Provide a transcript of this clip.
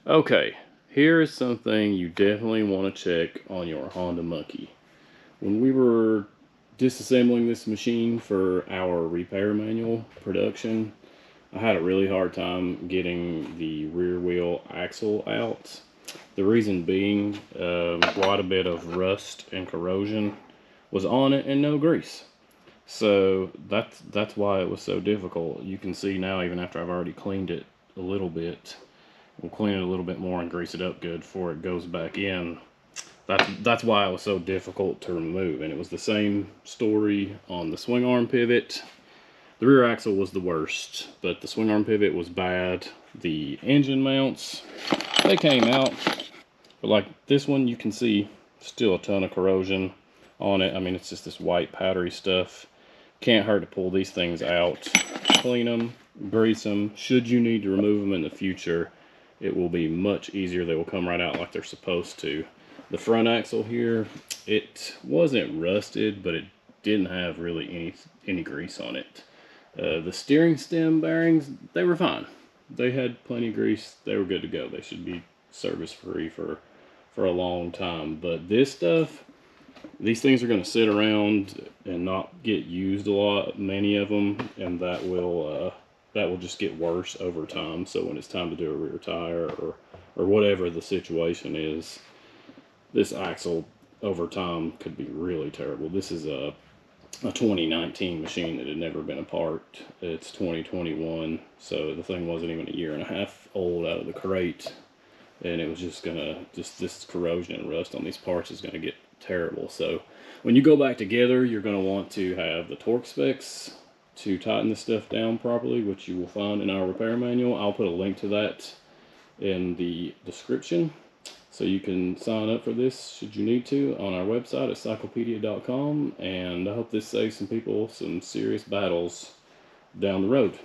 Okay, here is something you definitely want to check on your Honda Monkey. When we were disassembling this machine for our repair manual production, I had a really hard time getting the rear wheel axle out. The reason being, quite a bit of rust and corrosion was on it and no grease. So that's why it was so difficult. You can see now, even after I've already cleaned it a little bit, we'll clean it a little bit more and grease it up good before it goes back in. That's why it was so difficult to remove. And it was the same story on the swing arm pivot. The rear axle was the worst, but the swing arm pivot was bad. The engine mounts, they came out, but like this one, you can see still a ton of corrosion on it. I mean, it's just this white powdery stuff. Can't hurt to pull these things out, clean them, grease them. Should you need to remove them in the future, it will be much easier. They will come right out like they're supposed to. The front axle here, it wasn't rusted, but it didn't have really any grease on it. The steering stem bearings, they were fine. They had plenty of grease. They were good to go. They should be service free for a long time. But this stuff, these things are going to sit around and not get used a lot, many of them, and that will just get worse over time. So when it's time to do a rear tire or whatever the situation is, this axle over time could be really terrible. This is a 2019 machine that had never been apart. It's 2021, so the thing wasn't even a year and a half old out of the crate, and it was just this corrosion and rust on these parts is gonna get terrible. So when you go back together, you're gonna want to have the torque specs to tighten this stuff down properly, which you will find in our repair manual. I'll put a link to that in the description, so you can sign up for this should you need to on our website at cyclepedia.com, and I hope this saves some people some serious battles down the road.